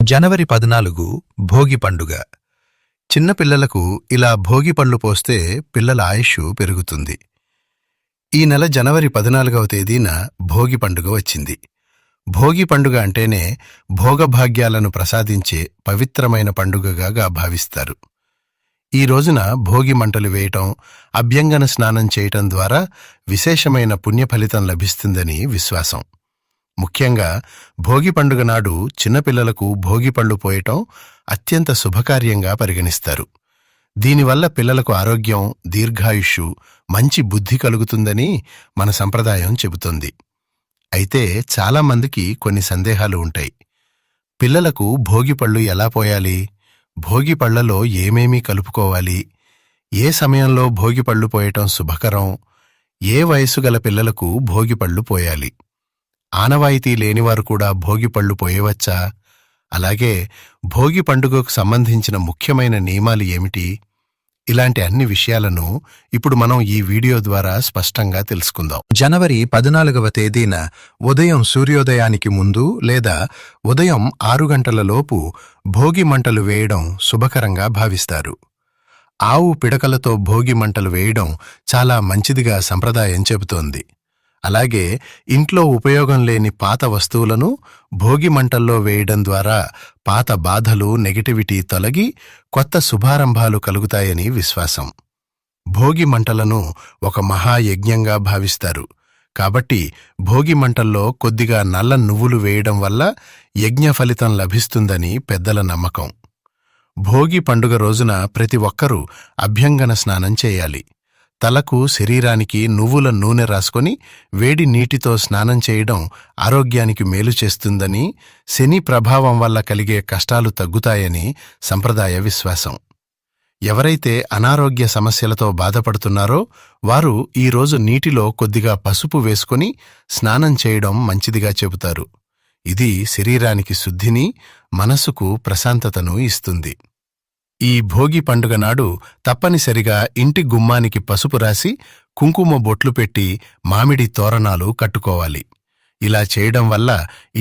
జనవరి 14 భోగి పండుగ. చిన్నపిల్లలకు ఇలా భోగి పళ్ళు పోస్తే పిల్లల ఆయుష్షు పెరుగుతుంది. ఈ నెల జనవరి 14వ తేదీన భోగి పండుగ వచ్చింది. భోగి పండుగ అంటేనే భోగభాగ్యాలను ప్రసాదించే పవిత్రమైన పండుగగా భావిస్తారు. ఈ రోజున భోగి మంటలు వేయటం, అభ్యంగన స్నానం చేయటం ద్వారా విశేషమైన పుణ్యఫలితం లభిస్తుందని విశ్వాసం. ముఖ్యంగా భోగి పండుగ నాడు చిన్నపిల్లలకు భోగిపళ్ళు పోయటం అత్యంత శుభకార్యంగా పరిగణిస్తారు. దీనివల్ల పిల్లలకు ఆరోగ్యం, దీర్ఘాయుష్షు, మంచి బుద్ధి కలుగుతుందని మన సంప్రదాయం చెబుతోంది. అయితే చాలామందికి కొన్ని సందేహాలు ఉంటాయి. పిల్లలకు భోగిపళ్ళు ఎలా పోయాలి? భోగిపళ్లలో ఏమేమీ కలుపుకోవాలి? ఏ సమయంలో భోగిపళ్ళు పోయటం శుభకరం? ఏ వయసు గల పిల్లలకు భోగిపళ్ళు పోయాలి? ఆనవాయితీ లేనివారు కూడా భోగిపళ్ళు పోయవచ్చా? అలాగే భోగి పండుగకు సంబంధించిన ముఖ్యమైన నియమాలు ఏమిటి? ఇలాంటి అన్ని విషయాలను ఇప్పుడు మనం ఈ వీడియో ద్వారా స్పష్టంగా తెలుసుకుందాం. జనవరి 14వ తేదీన ఉదయం సూర్యోదయానికి ముందు లేదా ఉదయం 6 గంటలలోపు భోగి మంటలు వేయడం శుభకరంగా భావిస్తారు. ఆవు పిడకలతో భోగి మంటలు వేయడం చాలా మంచిదిగా సంప్రదాయం చెబుతోంది. అలాగే ఇంట్లో ఉపయోగం లేని పాత వస్తువులను భోగి మంటల్లో వేయడం ద్వారా పాత బాధలు, నెగటివిటీ తొలగి కొత్త శుభారంభాలు కలుగుతాయని విశ్వాసం. భోగి మంటలను ఒక మహాయజ్ఞంగా భావిస్తారు. కాబట్టి భోగి మంటల్లో కొద్దిగా నల్ల నువ్వులు వేయడం వల్ల యజ్ఞ ఫలితం లభిస్తుందని పెద్దల నమ్మకం. భోగి పండుగ రోజున ప్రతి ఒక్కరూ అభ్యంగన స్నానం చేయాలి. తలకు, శరీరానికి నువ్వుల నూనె రాసుకొని వేడి నీటితో స్నానం చేయడం ఆరోగ్యానికి మేలు చేస్తుందని, శని ప్రభావం వల్ల కలిగే కష్టాలు తగ్గుతాయని సంప్రదాయ విశ్వాసం. ఎవరైతే అనారోగ్య సమస్యలతో బాధపడుతున్నారో వారు ఈరోజు నీటిలో కొద్దిగా పసుపు వేసుకొని స్నానం చేయడం మంచిదిగా చెబుతారు. ఇది శరీరానికి శుద్ధిని, మనసుకు ప్రశాంతతను ఇస్తుంది. ఈ భోగి పండుగ నాడు తప్పనిసరిగా ఇంటి గుమ్మానికి పసుపు రాసి కుంకుమ బొట్లు పెట్టి మామిడి తోరణాలు కట్టుకోవాలి. ఇలా చేయడం వల్ల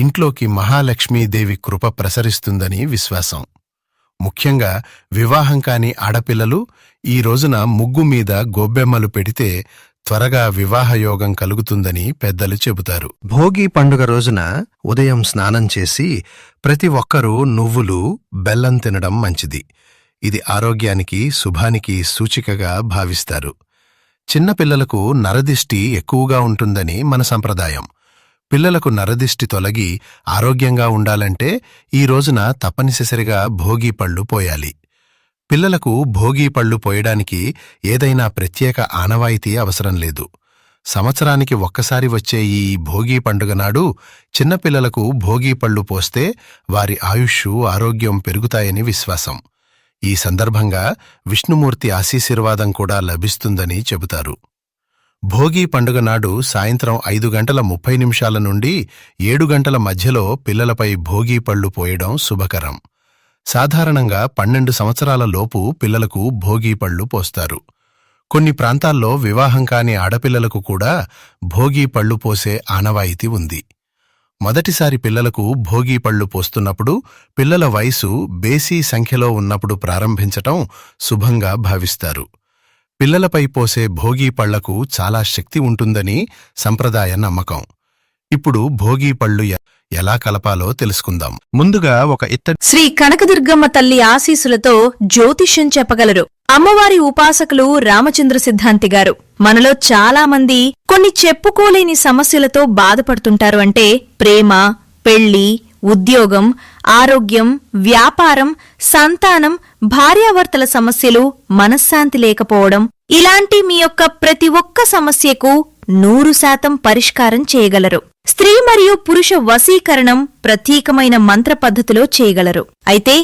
ఇంట్లోకి మహాలక్ష్మీదేవి కృప ప్రసరిస్తుందని విశ్వాసం. ముఖ్యంగా వివాహం కాని ఆడపిల్లలు ఈ రోజున ముగ్గు మీద గొబ్బెమ్మలు పెడితే త్వరగా వివాహయోగం కలుగుతుందని పెద్దలు చెబుతారు. భోగి పండుగ రోజున ఉదయం స్నానం చేసి ప్రతి ఒక్కరూ నువ్వులు, బెల్లం తినడం మంచిది. ఇది ఆరోగ్యానికి, శుభానికి సూచికగా భావిస్తారు. చిన్నపిల్లలకు నరదిష్టి ఎక్కువగా ఉంటుందని మన సంప్రదాయం. పిల్లలకు నరదిష్టి తొలగి ఆరోగ్యంగా ఉండాలంటే ఈ రోజున తప్పనిసరిగా భోగి పళ్ళు పోయాలి. పిల్లలకు భోగి పళ్ళు పోయడానికి ఏదైనా ప్రత్యేక ఆనవాయితీ అవసరం లేదు. సంవత్సరానికి ఒక్కసారి వచ్చే ఈ భోగి పండుగ నాడు చిన్నపిల్లలకు భోగి పళ్ళు పోస్తే వారి ఆయుష్షు, ఆరోగ్యం పెరుగుతాయని విశ్వాసం. ఈ సందర్భంగా విష్ణుమూర్తి ఆశీర్వాదం కూడా లభిస్తుందని చెబుతారు. భోగి పండుగ నాడు సాయంత్రం 5:30 నుండి 7 గంటల మధ్యలో పిల్లలపై భోగి పళ్ళు పోయడం శుభకరం. సాధారణంగా 12 సంవత్సరాల లోపు పిల్లలకు భోగి పళ్ళు పోస్తారు. కొన్ని ప్రాంతాల్లో వివాహం కాని ఆడపిల్లలకు కూడా భోగి పళ్ళు పోసే ఆనవాయితీ ఉంది. మొదటిసారి పిల్లలకు భోగి పళ్ళు పోస్తున్నప్పుడు పిల్లల వయసు బేసీ సంఖ్యలో ఉన్నప్పుడు ప్రారంభించటం శుభంగా భావిస్తారు. పిల్లలపై పోసే భోగి పళ్లకు చాలా శక్తి ఉంటుందని సంప్రదాయ నమ్మకం. ఇప్పుడు భోగి పళ్ళు ఎలా కలపాలో తెలుసుకుందాం. ముందుగా ఒక శ్రీ కనకదుర్గమ్మ తల్లి ఆశీసులతో జ్యోతిష్యం చెప్పగలరు అమ్మవారి ఉపాసకులు రామచంద్ర సిద్ధాంతి గారు. మనలో చాలా మంది కొన్ని చెప్పుకోలేని సమస్యలతో బాధపడుతుంటారు. అంటే ప్రేమ, పెళ్లి, ఉద్యోగం, ఆరోగ్యం, వ్యాపారం, సంతానం, భార్యాభర్తల సమస్యలు, మనశ్శాంతి లేకపోవడం, ఇలాంటి మీ యొక్క ప్రతి ఒక్క సమస్యకు 100% పరిష్కారం చేయగలరు. స్త్రీ మరియు పురుష వశీకరణం ప్రత్యేకమైన మంత్ర పద్ధతిలో చేయగలరు. అయితే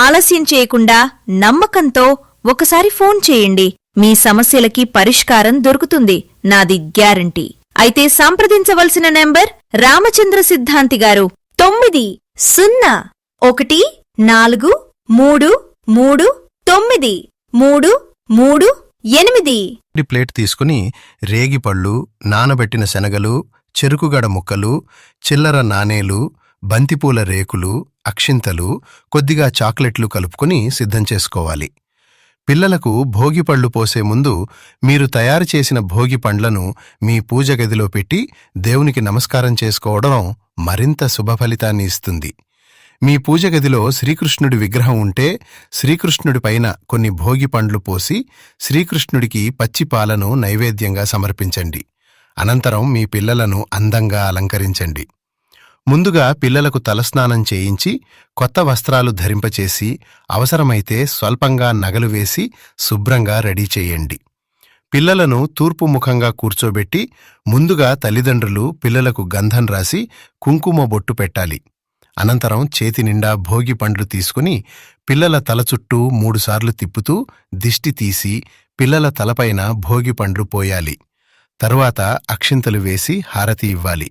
ఆలస్యం చేయకుండా నమ్మకంతో ఒకసారి ఫోన్ చేయండి. మీ సమస్యలకి పరిష్కారం దొరుకుతుంది, నాది గ్యారంటీ. అయితే సంప్రదించవలసిన నెంబర్ రామచంద్ర సిద్ధాంతి గారు 9014333938. ప్లేట్ తీసుకుని రేగిపళ్ళు, నానబెట్టిన శనగలు, చెరుకుగడ ముక్కలు, చిల్లర నాణేలు, బంతిపూల రేకులు, అక్షింతలు, కొద్దిగా చాక్లెట్లు కలుపుకొని సిద్ధం చేసుకోవాలి. పిల్లలకు భోగిపళ్ళు పోసే ముందు మీరు తయారు చేసిన భోగి పండ్లను మీ పూజ గదిలో పెట్టి దేవునికి నమస్కారం చేసుకోవడం మరింత శుభఫలితాన్ని ఇస్తుంది. మీ పూజ గదిలో శ్రీకృష్ణుడి విగ్రహం ఉంటే శ్రీకృష్ణుడి పైన కొన్ని భోగి పండ్లు పోసి శ్రీకృష్ణుడికి పచ్చి పాలను నైవేద్యంగా సమర్పించండి. అనంతరం మీ పిల్లలను అందంగా అలంకరించండి. ముందుగా పిల్లలకు తలస్నానం చేయించి కొత్త వస్త్రాలు ధరింపచేసి అవసరమైతే స్వల్పంగా నగలు వేసి శుభ్రంగా రెడీ చేయండి. పిల్లలను తూర్పు ముఖంగా కూర్చోబెట్టి ముందుగా తల్లిదండ్రులు పిల్లలకు గంధం రాసి కుంకుమ బొట్టు పెట్టాలి. అనంతరం చేతి నిండా భోగి పండ్లు తీసుకుని పిల్లల తల చుట్టూ 3 సార్లు తిప్పుతూ దిష్టి తీసి పిల్లల తలపైన భోగి పండ్లు పోయాలి. తరువాత అక్షింతలు వేసి హారతి ఇవ్వాలి.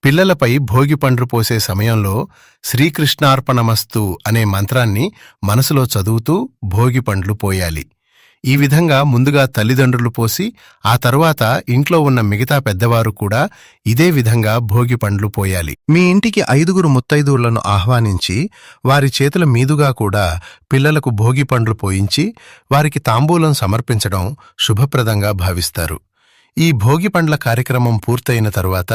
పిల్లలపై భోగి పండ్లు పోసే సమయంలో శ్రీకృష్ణార్పణమస్తు అనే మంత్రాన్ని మనసులో చదువుతూ భోగి పండ్లు పోయాలి. ఈ విధంగా ముందుగా తల్లిదండ్రులు పోసి ఆ తరువాత ఇంట్లో ఉన్న మిగతా పెద్దవారు కూడా ఇదే విధంగా భోగి పండ్లు పోయాలి. మీ ఇంటికి 5 ముత్తైదువులను ఆహ్వానించి వారి చేతుల మీదుగా కూడా పిల్లలకు భోగి పండ్లు పోయించి వారికి తాంబూలం సమర్పించడం శుభప్రదంగా భావిస్తారు. ఈ భోగి పండ్ల కార్యక్రమం పూర్తయిన తరువాత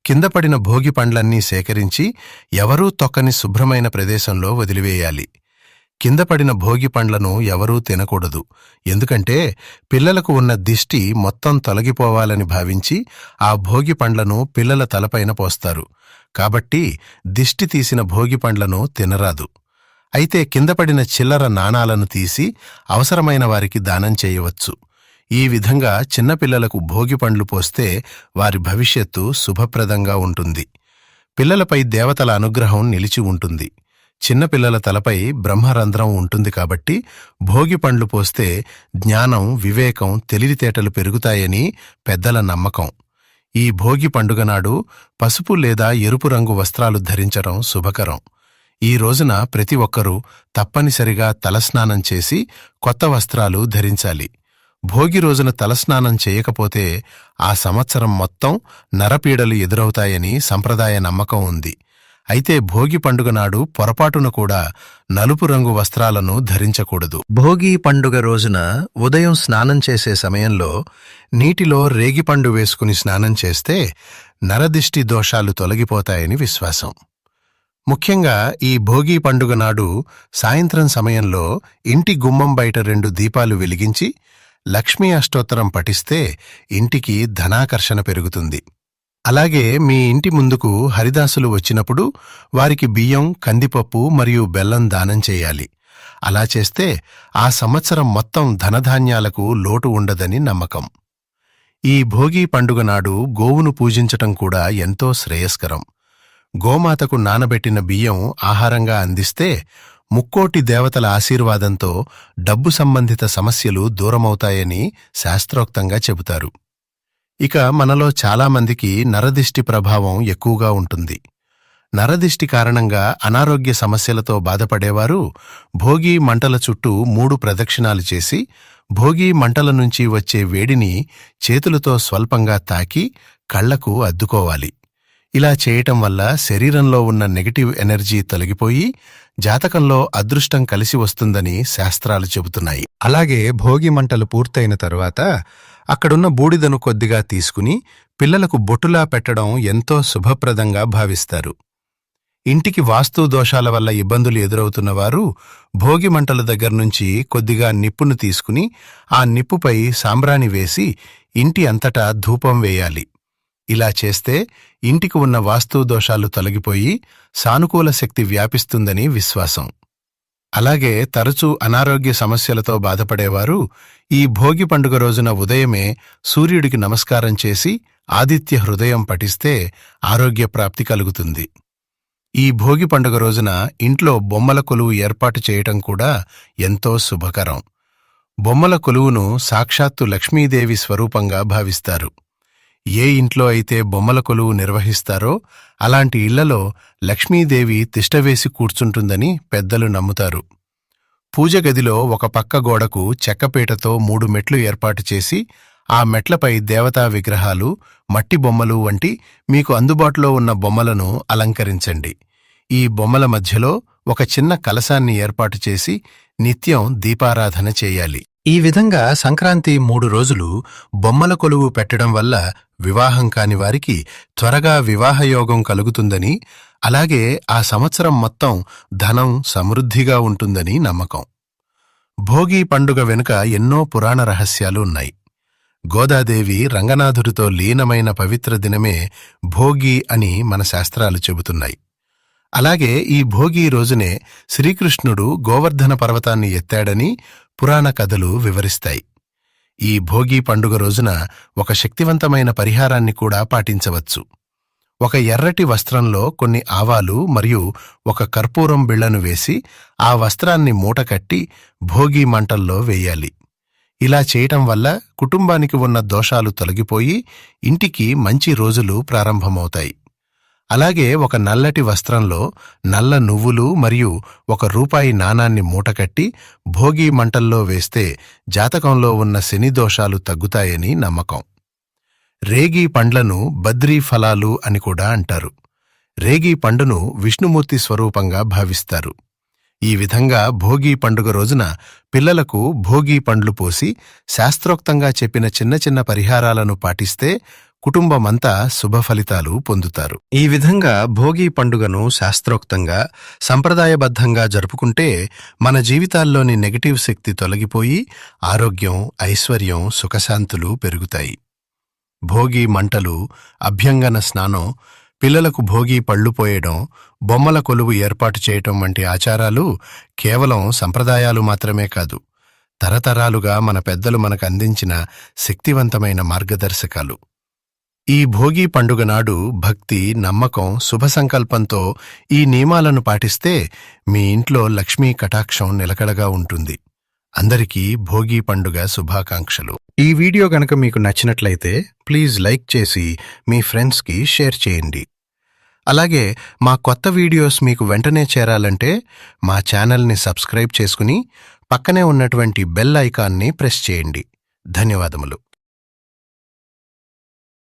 కింద పడిన భోగి పండ్లన్నీ సేకరించి ఎవరూ తొక్కని శుభ్రమైన ప్రదేశంలో వదిలివేయాలి. కింద పడిన భోగి పండ్లను ఎవరూ తినకూడదు. ఎందుకంటే పిల్లలకు ఉన్న దిష్టి మొత్తం తొలగిపోవాలని భావించి ఆ భోగి పండ్లను పిల్లల తలపైన పోస్తారు. కాబట్టి దిష్టి తీసిన భోగి పండ్లను తినరాదు. అయితే కింద పడిన చిల్లర నాణాలను తీసి అవసరమైన వారికి దానం చేయవచ్చు. ఈ విధంగా చిన్నపిల్లలకు భోగి పండ్లు పోస్తే వారి భవిష్యత్తు శుభప్రదంగా ఉంటుంది. పిల్లలపై దేవతల అనుగ్రహం నిలిచి ఉంటుంది. చిన్నపిల్లల తలపై బ్రహ్మరంధ్రం ఉంటుంది కాబట్టి భోగి పండ్లు పోస్తే జ్ఞానం, వివేకం, తెలివితేటలు పెరుగుతాయని పెద్దల నమ్మకం. ఈ భోగి పండుగ నాడు పసుపు లేదా ఎరుపు రంగు వస్త్రాలు ధరించడం శుభకరం. ఈ రోజున ప్రతి ఒక్కరూ తప్పనిసరిగా తలస్నానం చేసి కొత్త వస్త్రాలు ధరించాలి. భోగి రోజున తలస్నానం చేయకపోతే ఆ సంవత్సరం మొత్తం నరపీడలు ఎదురవుతాయని సంప్రదాయ నమ్మకం ఉంది. అయితే భోగి పండుగ నాడు పొరపాటున కూడా నలుపు రంగు వస్త్రాలను ధరించకూడదు. భోగి పండుగ రోజున ఉదయం స్నానం చేసే సమయంలో నీటిలో రేగిపండు వేసుకుని స్నానం చేస్తే నరదిష్టి దోషాలు తొలగిపోతాయని విశ్వాసం. ముఖ్యంగా ఈ భోగి పండుగ నాడు సాయంత్రం సమయంలో ఇంటి గుమ్మం బయట 2 దీపాలు వెలిగించి లక్ష్మీ అష్టోత్తరం పఠిస్తే ఇంటికి ధనాకర్షణ పెరుగుతుంది. అలాగే మీ ఇంటి ముందుకు హరిదాసులు వచ్చినప్పుడు వారికి బియ్యం, కందిపప్పు మరియు బెల్లం దానం చేయాలి. అలా చేస్తే ఆ సంవత్సరం మొత్తం ధనధాన్యాలకు లోటు ఉండదని నమ్మకం. ఈ భోగి పండుగ నాడు గోవును పూజించటం కూడా ఎంతో శ్రేయస్కరం. గోమాతకు నానబెట్టిన బియ్యం ఆహారంగా అందిస్తే ముక్కోటి దేవతల ఆశీర్వాదంతో డబ్బు సంబంధిత సమస్యలు దూరమవుతాయని శాస్త్రోక్తంగా చెబుతారు. ఇక మనలో చాలామందికి నరదిష్టి ప్రభావం ఎక్కువగా ఉంటుంది. నరదిష్టి కారణంగా అనారోగ్య సమస్యలతో బాధపడేవారు భోగి మంటల చుట్టూ 3 ప్రదక్షిణాలు చేసి భోగి మంటల నుంచి వచ్చే వేడిని చేతులతో స్వల్పంగా తాకి కళ్లకు అద్దుకోవాలి. ఇలా చేయటం వల్ల శరీరంలో ఉన్న నెగటివ్ ఎనర్జీ తొలగిపోయి జాతకంలో అదృష్టం కలిసి వస్తుందని శాస్త్రాలు చెబుతున్నాయి. అలాగే భోగి మంటలు పూర్తయిన తరువాత అక్కడున్న బూడిదను కొద్దిగా తీసుకుని పిల్లలకు బొట్టులా పెట్టడం ఎంతో శుభప్రదంగా భావిస్తారు. ఇంటికి వాస్తు దోషాల వల్ల ఇబ్బందులు ఎదురవుతున్నవారు భోగి మంటల దగ్గర్నుంచి కొద్దిగా నిప్పును తీసుకుని ఆ నిప్పుపై సాంబ్రాణి వేసి ఇంటి అంతటా ధూపం వేయాలి. ఇలా చేస్తే ఇంటికి ఉన్న వాస్తు దోషాలు తొలగిపోయి సానుకూల శక్తి వ్యాపిస్తుందని విశ్వాసం. అలాగే తరచూ అనారోగ్య సమస్యలతో బాధపడేవారు ఈ భోగి పండుగ రోజున ఉదయమే సూర్యుడికి నమస్కారం చేసి ఆదిత్య హృదయం పఠిస్తే ఆరోగ్య ప్రాప్తి కలుగుతుంది. ఈ భోగి పండుగ రోజున ఇంట్లో బొమ్మల కొలువు ఏర్పాటు చేయటం కూడా ఎంతో శుభకరం. బొమ్మల కొలువును సాక్షాత్తు లక్ష్మీదేవి స్వరూపంగా భావిస్తారు. ఏ ఇంట్లో అయితే బొమ్మల కొలువు నిర్వహిస్తారో అలాంటి ఇళ్లలో లక్ష్మీదేవి తిష్టవేసి కూర్చుంటుందని పెద్దలు నమ్ముతారు. పూజ గదిలో ఒక పక్క గోడకు చెక్కపీటతో 3 మెట్లు ఏర్పాటు చేసి ఆ మెట్లపై దేవతా విగ్రహాలు, మట్టి బొమ్మలు వంటి మీకు అందుబాటులో ఉన్న బొమ్మలను అలంకరించండి. ఈ బొమ్మల మధ్యలో ఒక చిన్న కలశాన్ని ఏర్పాటు చేసి నిత్యం దీపారాధన చేయాలి. ఈ విధంగా సంక్రాంతి 3 రోజులు బొమ్మల కొలువు పెట్టడం వల్ల వివాహం కాని వారికి త్వరగా వివాహయోగం కలుగుతుందని, అలాగే ఆ సంవత్సరం మొత్తం ధనం సమృద్ధిగా ఉంటుందని నమ్మకం. భోగి పండుగ వెనుక ఎన్నో పురాణ రహస్యాలు ఉన్నాయి. గోదాదేవి రంగనాథుడితో లీనమైన పవిత్ర దినమే భోగి అని మన శాస్త్రాలు చెబుతున్నాయి. అలాగే ఈ భోగి రోజునే శ్రీకృష్ణుడు గోవర్ధన పర్వతాన్ని ఎత్తాడని పురాణ కథలు వివరిస్తాయి. ఈ భోగి పండుగ రోజున ఒక శక్తివంతమైన పరిహారాన్ని కూడా పాటించవచ్చు. ఒక ఎర్రటి వస్త్రంలో కొన్ని ఆవాలు మరియు ఒక కర్పూరం బిళ్లను వేసి ఆ వస్త్రాన్ని మూటకట్టి భోగి మంటల్లో వేయాలి. ఇలా చేయటం వల్ల కుటుంబానికి ఉన్న దోషాలు తొలగిపోయి ఇంటికి మంచి రోజులు ప్రారంభమవుతాయి. అలాగే ఒక నల్లటి వస్త్రంలో నల్ల నువ్వులు మరియు ₹1 నాణాన్ని మూటకట్టి భోగి మంటల్లో వేస్తే జాతకంలో ఉన్న శని దోషాలు తగ్గుతాయని నమ్మకం. రేగి పండ్లను బద్రీ ఫలాలు అని కూడా అంటారు. రేగి పండును విష్ణుమూర్తి స్వరూపంగా భావిస్తారు. ఈ విధంగా భోగి పండుగ రోజున పిల్లలకు భోగి పండ్లు పోసి శాస్త్రోక్తంగా చెప్పిన చిన్న చిన్న పరిహారాలను పాటిస్తే కుటుంబమంతా శుభఫలితాలు పొందుతారు. ఈ విధంగా భోగి పండుగను శాస్త్రోక్తంగా సంప్రదాయబద్ధంగా జరుపుకుంటే మన జీవితాల్లోని నెగటివ్ శక్తి తొలగిపోయి ఆరోగ్యం, ఐశ్వర్యం, సుఖశాంతులు పెరుగుతాయి. భోగి మంటలు, అభ్యంగన స్నానం, పిల్లలకు భోగి పళ్ళు పోయడం, బొమ్మల కొలువు ఏర్పాటు చేయటం వంటి ఆచారాలు కేవలం సంప్రదాయాలు మాత్రమే కాదు, తరతరాలుగా మన పెద్దలు మనకు అందించిన శక్తివంతమైన మార్గదర్శకాలు. ఈ భోగి పండుగ నాడు భక్తి, నమ్మకం, శుభ సంకల్పంతో ఈ నియమాలను పాటిస్తే మీ ఇంట్లో లక్ష్మీ కటాక్షం నిలకడగా ఉంటుంది. అందరికీ భోగి పండుగ శుభాకాంక్షలు. ఈ వీడియో గనక మీకు నచ్చినట్లయితే ప్లీజ్ లైక్ చేసి మీ ఫ్రెండ్స్కి షేర్ చేయండి. అలాగే మా కొత్త వీడియోస్ మీకు వెంటనే చేరాలంటే మా ఛానల్ని సబ్స్క్రైబ్ చేసుకుని పక్కనే ఉన్నటువంటి బెల్ ఐకాన్ని ప్రెస్ చేయండి. ధన్యవాదములు.